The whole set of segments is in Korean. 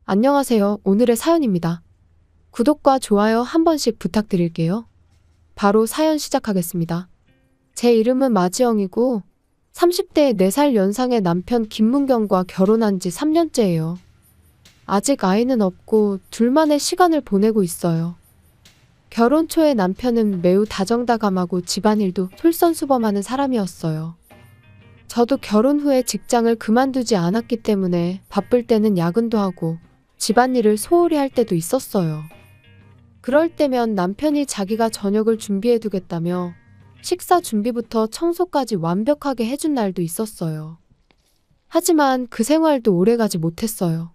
안녕하세요. 오늘의 사연입니다. 구독과 좋아요 한 번씩 부탁드릴게요. 바로 사연 시작하겠습니다. 제 이름은 마지영이고 30대의 4살 연상의 남편 김문경과 결혼한 지 3년째예요. 아직 아이는 없고 둘만의 시간을 보내고 있어요. 결혼 초에 남편은 매우 다정다감하고 집안일도 솔선수범하는 사람이었어요. 저도 결혼 후에 직장을 그만두지 않았기 때문에 바쁠 때는 야근도 하고 집안일을 소홀히 할 때도 있었어요. 그럴 때면 남편이 자기가 저녁을 준비해두겠다며 식사 준비부터 청소까지 완벽하게 해준 날도 있었어요. 하지만 그 생활도 오래가지 못했어요.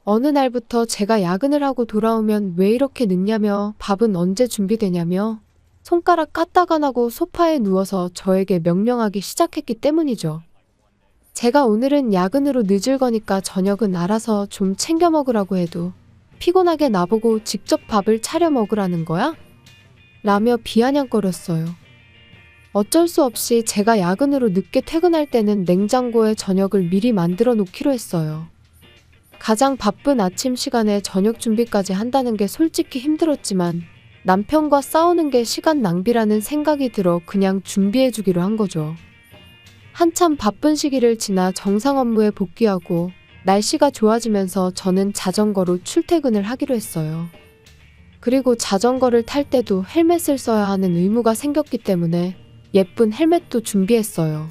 어느 날부터 제가 야근을 하고 돌아오면 왜 이렇게 늦냐며 밥은 언제 준비되냐며 손가락 까딱 안 하고 소파에 누워서 저에게 명령하기 시작했기 때문이죠. 제가 오늘은 야근으로 늦을 거니까 저녁은 알아서 좀 챙겨 먹으라고 해도 피곤하게 나보고 직접 밥을 차려 먹으라는 거야? 라며 비아냥거렸어요. 어쩔 수 없이 제가 야근으로 늦게 퇴근할 때는 냉장고에 저녁을 미리 만들어 놓기로 했어요. 가장 바쁜 아침 시간에 저녁 준비까지 한다는 게 솔직히 힘들었지만 남편과 싸우는 게 시간 낭비라는 생각이 들어 그냥 준비해 주기로 한 거죠. 한참 바쁜 시기를 지나 정상 업무에 복귀하고 날씨가 좋아지면서 저는 자전거로 출퇴근을 하기로 했어요. 그리고 자전거를 탈 때도 헬멧을 써야 하는 의무가 생겼기 때문에 예쁜 헬멧도 준비했어요.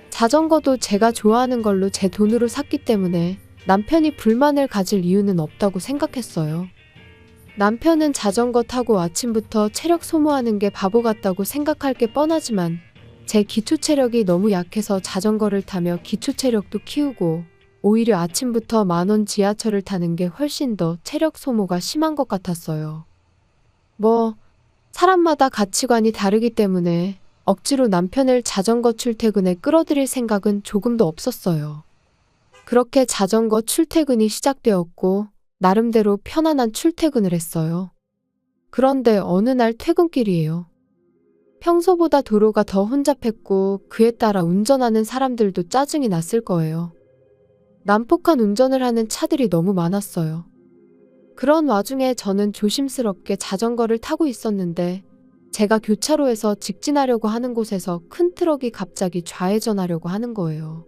자전거도 제가 좋아하는 걸로 제 돈으로 샀기 때문에 남편이 불만을 가질 이유는 없다고 생각했어요. 남편은 자전거 타고 아침부터 체력 소모하는 게 바보 같다고 생각할 게 뻔하지만 제 기초 체력이 너무 약해서 자전거를 타며 기초 체력도 키우고 오히려 아침부터 10,000원 지하철을 타는 게 훨씬 더 체력 소모가 심한 것 같았어요. 사람마다 가치관이 다르기 때문에 억지로 남편을 자전거 출퇴근에 끌어들일 생각은 조금도 없었어요. 그렇게 자전거 출퇴근이 시작되었고 나름대로 편안한 출퇴근을 했어요. 그런데 어느 날 퇴근길이에요. 평소보다 도로가 더 혼잡했고 그에 따라 운전하는 사람들도 짜증이 났을 거예요. 난폭한 운전을 하는 차들이 너무 많았어요. 그런 와중에 저는 조심스럽게 자전거를 타고 있었는데 제가 교차로에서 직진하려고 하는 곳에서 큰 트럭이 갑자기 좌회전하려고 하는 거예요.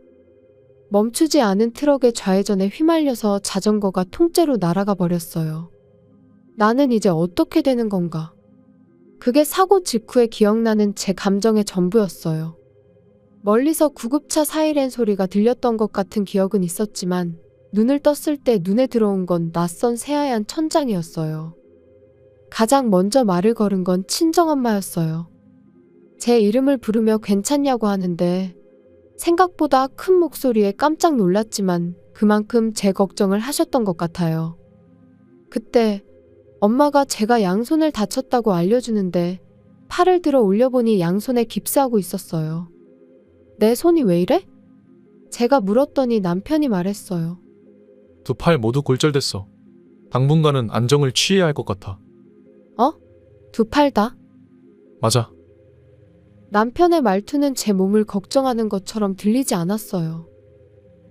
멈추지 않은 트럭의 좌회전에 휘말려서 자전거가 통째로 날아가 버렸어요. 나는 이제 어떻게 되는 건가? 그게 사고 직후에 기억나는 제 감정의 전부였어요. 멀리서 구급차 사이렌 소리가 들렸던 것 같은 기억은 있었지만 눈을 떴을 때 눈에 들어온 건 낯선 새하얀 천장이었어요. 가장 먼저 말을 걸은 건 친정엄마였어요. 제 이름을 부르며 괜찮냐고 하는데 생각보다 큰 목소리에 깜짝 놀랐지만 그만큼 제 걱정을 하셨던 것 같아요. 그때 엄마가 제가 양손을 다쳤다고 알려주는데 팔을 들어 올려보니 양손에 깁스하고 있었어요. 내 손이 왜 이래? 제가 물었더니 남편이 말했어요. 두 팔 모두 골절됐어. 당분간은 안정을 취해야 할 것 같아. 두 팔 다? 맞아. 남편의 말투는 제 몸을 걱정하는 것처럼 들리지 않았어요.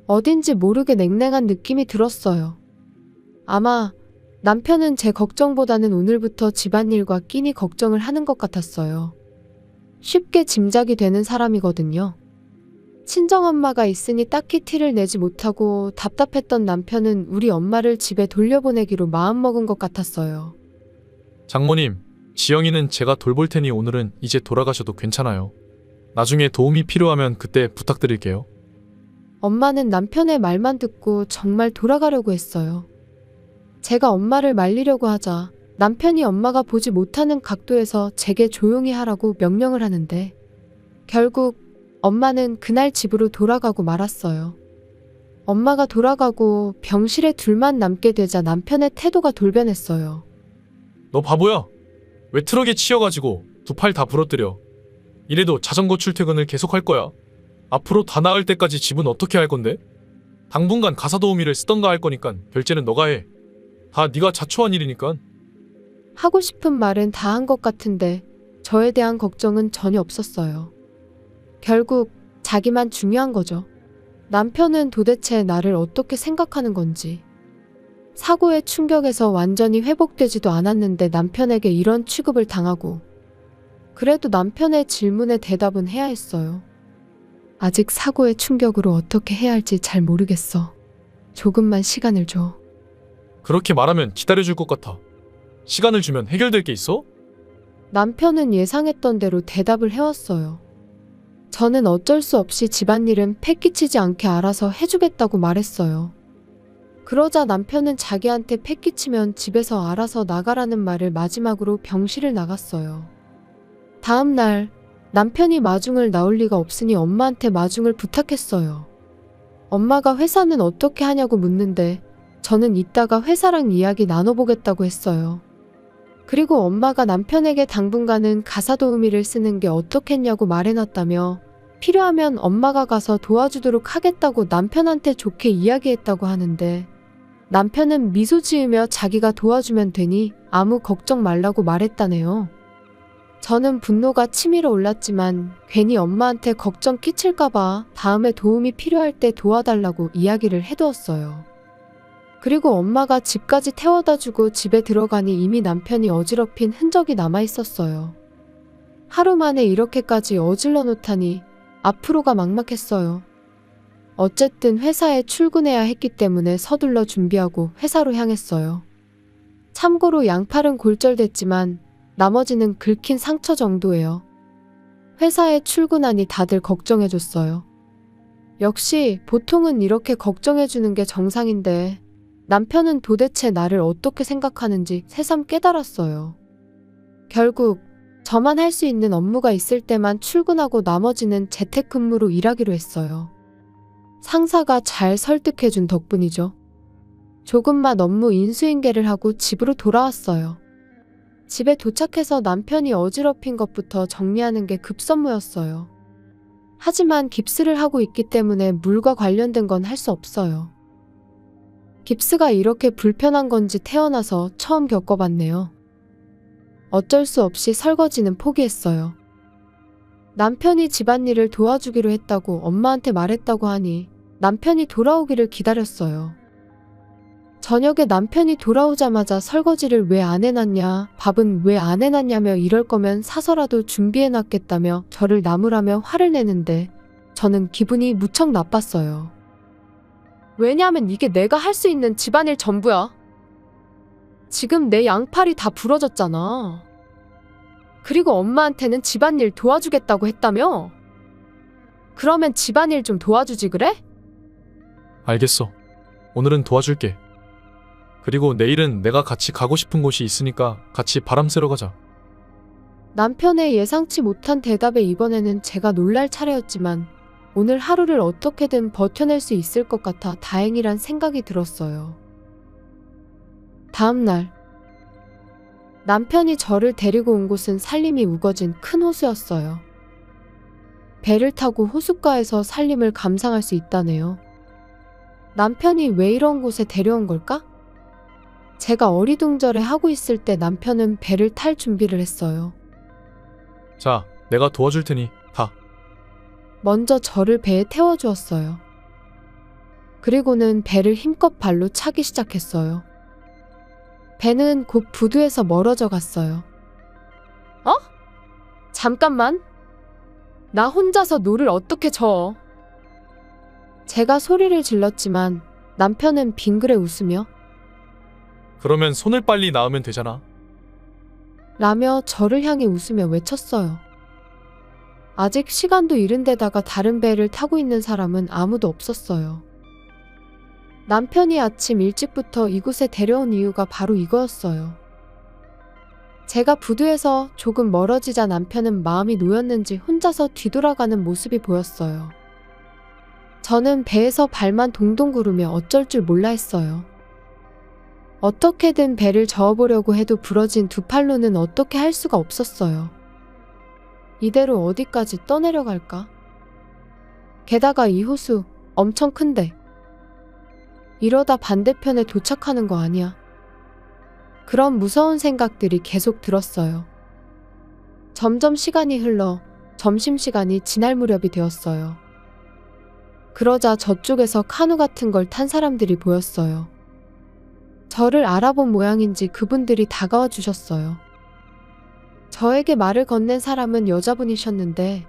어딘지 모르게 냉랭한 느낌이 들었어요. 아마 남편은 제 걱정보다는 오늘부터 집안일과 끼니 걱정을 하는 것 같았어요. 쉽게 짐작이 되는 사람이거든요. 친정엄마가 있으니 딱히 티를 내지 못하고 답답했던 남편은 우리 엄마를 집에 돌려보내기로 마음먹은 것 같았어요. 장모님, 지영이는 제가 돌볼 테니 오늘은 이제 돌아가셔도 괜찮아요. 나중에 도움이 필요하면 그때 부탁드릴게요. 엄마는 남편의 말만 듣고 정말 돌아가려고 했어요. 제가 엄마를 말리려고 하자 남편이 엄마가 보지 못하는 각도에서 제게 조용히 하라고 명령을 하는데 결국 엄마는 그날 집으로 돌아가고 말았어요. 엄마가 돌아가고 병실에 둘만 남게 되자 남편의 태도가 돌변했어요. 너 바보야? 왜 트럭에 치여가지고 두 팔 다 부러뜨려? 이래도 자전거 출퇴근을 계속할 거야. 앞으로 다 나을 때까지 집은 어떻게 할 건데? 당분간 가사 도우미를 쓰던가 할 거니까 결제는 너가 해. 다 네가 자초한 일이니까. 하고 싶은 말은 다 한 것 같은데 저에 대한 걱정은 전혀 없었어요. 결국 자기만 중요한 거죠. 남편은 도대체 나를 어떻게 생각하는 건지, 사고의 충격에서 완전히 회복되지도 않았는데 남편에게 이런 취급을 당하고, 그래도 남편의 질문에 대답은 해야 했어요. 아직 사고의 충격으로 어떻게 해야 할지 잘 모르겠어. 조금만 시간을 줘. 그렇게 말하면 기다려줄 것 같아. 시간을 주면 해결될 게 있어? 남편은 예상했던 대로 대답을 해왔어요. 저는 어쩔 수 없이 집안일은 패 끼치지 않게 알아서 해주겠다고 말했어요. 그러자 남편은 자기한테 패 끼치면 집에서 알아서 나가라는 말을 마지막으로 병실을 나갔어요. 다음 날 남편이 마중을 나올 리가 없으니 엄마한테 마중을 부탁했어요. 엄마가 회사는 어떻게 하냐고 묻는데 저는 이따가 회사랑 이야기 나눠보겠다고 했어요. 그리고 엄마가 남편에게 당분간은 가사도우미를 쓰는 게 어떻겠냐고 말해놨다며 필요하면 엄마가 가서 도와주도록 하겠다고 남편한테 좋게 이야기했다고 하는데, 남편은 미소 지으며 자기가 도와주면 되니 아무 걱정 말라고 말했다네요. 저는 분노가 치밀어 올랐지만 괜히 엄마한테 걱정 끼칠까봐 다음에 도움이 필요할 때 도와달라고 이야기를 해두었어요. 그리고 엄마가 집까지 태워다 주고 집에 들어가니 이미 남편이 어지럽힌 흔적이 남아 있었어요. 하루 만에 이렇게까지 어질러 놓다니 앞으로가 막막했어요. 어쨌든 회사에 출근해야 했기 때문에 서둘러 준비하고 회사로 향했어요. 참고로 양팔은 골절됐지만 나머지는 긁힌 상처 정도예요. 회사에 출근하니 다들 걱정해줬어요. 역시 보통은 이렇게 걱정해주는 게 정상인데 남편은 도대체 나를 어떻게 생각하는지 새삼 깨달았어요. 결국 저만 할 수 있는 업무가 있을 때만 출근하고 나머지는 재택근무로 일하기로 했어요. 상사가 잘 설득해준 덕분이죠. 조금만 업무 인수인계를 하고 집으로 돌아왔어요. 집에 도착해서 남편이 어지럽힌 것부터 정리하는 게 급선무였어요. 하지만 깁스를 하고 있기 때문에 물과 관련된 건 할 수 없어요. 깁스가 이렇게 불편한 건지 태어나서 처음 겪어봤네요. 어쩔 수 없이 설거지는 포기했어요. 남편이 집안일을 도와주기로 했다고 엄마한테 말했다고 하니 남편이 돌아오기를 기다렸어요. 저녁에 남편이 돌아오자마자 설거지를 왜 안 해놨냐, 밥은 왜 안 해놨냐며 이럴 거면 사서라도 준비해놨겠다며 저를 나무라며 화를 내는데 저는 기분이 무척 나빴어요. 왜냐면 이게 내가 할 수 있는 집안일 전부야. 지금 내 양팔이 다 부러졌잖아. 그리고 엄마한테는 집안일 도와주겠다고 했다며? 그러면 집안일 좀 도와주지 그래? 알겠어. 오늘은 도와줄게. 그리고 내일은 내가 같이 가고 싶은 곳이 있으니까 같이 바람 쐬러 가자. 남편의 예상치 못한 대답에 이번에는 제가 놀랄 차례였지만 오늘 하루를 어떻게든 버텨낼 수 있을 것 같아 다행이란 생각이 들었어요. 다음 날 남편이 저를 데리고 온 곳은 산림이 우거진 큰 호수였어요. 배를 타고 호숫가에서 산림을 감상할 수 있다네요. 남편이 왜 이런 곳에 데려온 걸까? 제가 어리둥절해 하고 있을 때 남편은 배를 탈 준비를 했어요. 자, 내가 도와줄 테니 타. 먼저 저를 배에 태워주었어요. 그리고는 배를 힘껏 발로 차기 시작했어요. 배는 곧 부두에서 멀어져 갔어요. 어? 잠깐만. 나 혼자서 노를 어떻게 저어? 제가 소리를 질렀지만 남편은 빙그레 웃으며 그러면 손을 빨리 놔으면 되잖아. 라며 저를 향해 웃으며 외쳤어요. 아직 시간도 이른 데다가 다른 배를 타고 있는 사람은 아무도 없었어요. 남편이 아침 일찍부터 이곳에 데려온 이유가 바로 이거였어요. 제가 부두에서 조금 멀어지자 남편은 마음이 놓였는지 혼자서 뒤돌아가는 모습이 보였어요. 저는 배에서 발만 동동 구르며 어쩔 줄 몰라 했어요. 어떻게든 배를 저어보려고 해도 부러진 두 팔로는 어떻게 할 수가 없었어요. 이대로 어디까지 떠내려갈까? 게다가 이 호수 엄청 큰데 이러다 반대편에 도착하는 거 아니야? 그런 무서운 생각들이 계속 들었어요. 점점 시간이 흘러 점심시간이 지날 무렵이 되었어요. 그러자 저쪽에서 카누 같은 걸 탄 사람들이 보였어요. 저를 알아본 모양인지 그분들이 다가와 주셨어요. 저에게 말을 건넨 사람은 여자분이셨는데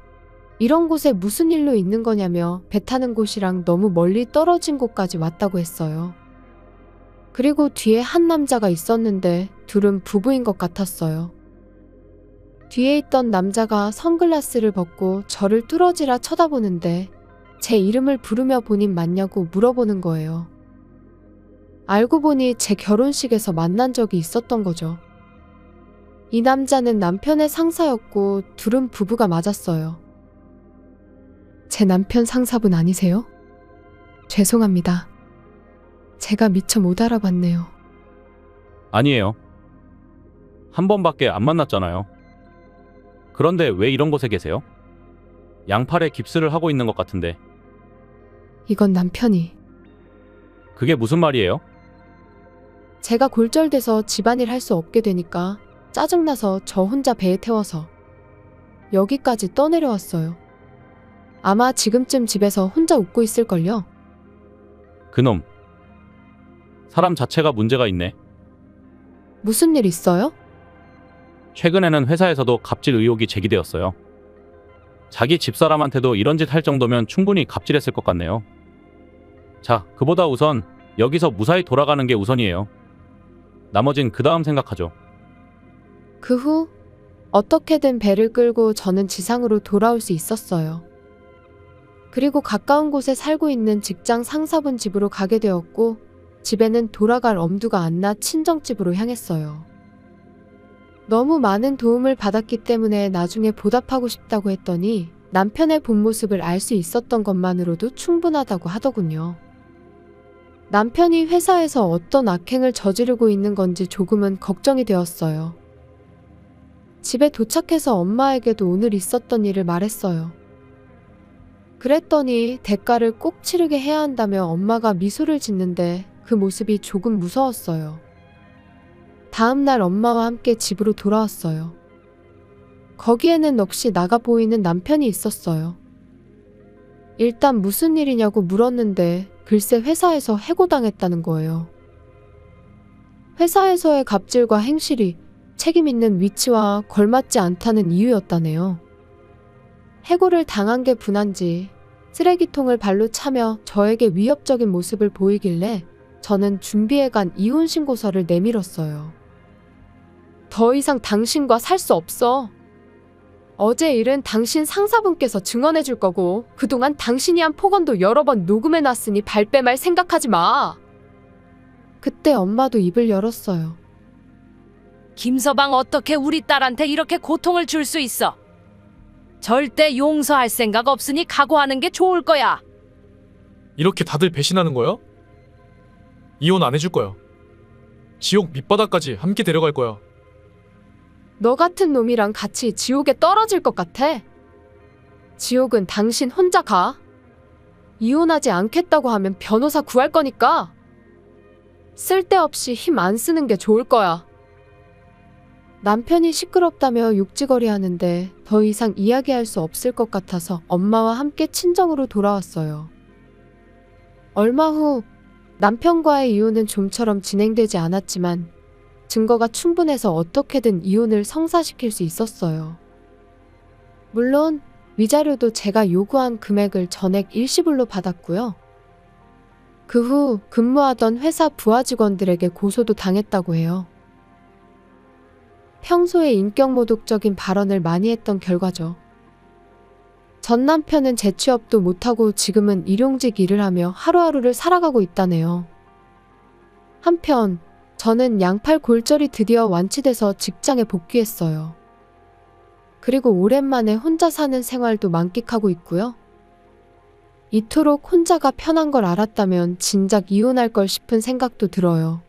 이런 곳에 무슨 일로 있는 거냐며 배 타는 곳이랑 너무 멀리 떨어진 곳까지 왔다고 했어요. 그리고 뒤에 한 남자가 있었는데 둘은 부부인 것 같았어요. 뒤에 있던 남자가 선글라스를 벗고 저를 뚫어지라 쳐다보는데 제 이름을 부르며 본인 맞냐고 물어보는 거예요. 알고 보니 제 결혼식에서 만난 적이 있었던 거죠. 이 남자는 남편의 상사였고 둘은 부부가 맞았어요. 제 남편 상사분 아니세요? 죄송합니다. 제가 미처 못 알아봤네요. 아니에요. 한 번밖에 안 만났잖아요. 그런데 왜 이런 곳에 계세요? 양팔에 깁스를 하고 있는 것 같은데. 이건 남편이. 그게 무슨 말이에요? 제가 골절돼서 집안일 할 수 없게 되니까 짜증나서 저 혼자 배에 태워서 여기까지 떠내려왔어요. 아마 지금쯤 집에서 혼자 웃고 있을걸요? 그놈. 사람 자체가 문제가 있네. 무슨 일 있어요? 최근에는 회사에서도 갑질 의혹이 제기되었어요. 자기 집사람한테도 이런 짓 할 정도면 충분히 갑질했을 것 같네요. 자, 그보다 우선 여기서 무사히 돌아가는 게 우선이에요. 나머진 그 다음 생각하죠. 그 후 어떻게든 배를 끌고 저는 지상으로 돌아올 수 있었어요. 그리고 가까운 곳에 살고 있는 직장 상사분 집으로 가게 되었고 집에는 돌아갈 엄두가 안 나 친정집으로 향했어요. 너무 많은 도움을 받았기 때문에 나중에 보답하고 싶다고 했더니 남편의 본 모습을 알 수 있었던 것만으로도 충분하다고 하더군요. 남편이 회사에서 어떤 악행을 저지르고 있는 건지 조금은 걱정이 되었어요. 집에 도착해서 엄마에게도 오늘 있었던 일을 말했어요. 그랬더니 대가를 꼭 치르게 해야 한다며 엄마가 미소를 짓는데 그 모습이 조금 무서웠어요. 다음 날 엄마와 함께 집으로 돌아왔어요. 거기에는 넋이 나가 보이는 남편이 있었어요. 일단 무슨 일이냐고 물었는데 글쎄 회사에서 해고당했다는 거예요. 회사에서의 갑질과 행실이 책임 있는 위치와 걸맞지 않다는 이유였다네요. 해고를 당한 게 분한지 쓰레기통을 발로 차며 저에게 위협적인 모습을 보이길래 저는 준비해간 이혼 신고서를 내밀었어요. 더 이상 당신과 살 수 없어. 어제 일은 당신 상사분께서 증언해 줄 거고 그동안 당신이 한 폭언도 여러 번 녹음해 놨으니 발뺌할 생각하지 마. 그때 엄마도 입을 열었어요. 김서방 어떻게 우리 딸한테 이렇게 고통을 줄 수 있어? 절대 용서할 생각 없으니 각오하는 게 좋을 거야. 이렇게 다들 배신하는 거야? 이혼 안 해줄 거야. 지옥 밑바닥까지 함께 데려갈 거야. 너 같은 놈이랑 같이 지옥에 떨어질 것 같아. 지옥은 당신 혼자 가. 이혼하지 않겠다고 하면 변호사 구할 거니까. 쓸데없이 힘 안 쓰는 게 좋을 거야. 남편이 시끄럽다며 욕지거리 하는데 더 이상 이야기할 수 없을 것 같아서 엄마와 함께 친정으로 돌아왔어요. 얼마 후 남편과의 이혼은 좀처럼 진행되지 않았지만 증거가 충분해서 어떻게든 이혼을 성사시킬 수 있었어요. 물론 위자료도 제가 요구한 금액을 전액 일시불로 받았고요. 그 후 근무하던 회사 부하 직원들에게 고소도 당했다고 해요. 평소에 인격모독적인 발언을 많이 했던 결과죠. 전 남편은 재취업도 못하고 지금은 일용직 일을 하며 하루하루를 살아가고 있다네요. 한편 저는 양팔 골절이 드디어 완치돼서 직장에 복귀했어요. 그리고 오랜만에 혼자 사는 생활도 만끽하고 있고요. 이토록 혼자가 편한 걸 알았다면 진작 이혼할 걸 싶은 생각도 들어요.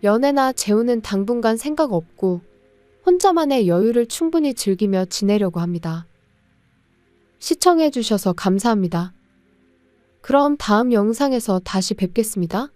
연애나 재혼은 당분간 생각 없고 혼자만의 여유를 충분히 즐기며 지내려고 합니다. 시청해주셔서 감사합니다. 그럼 다음 영상에서 다시 뵙겠습니다.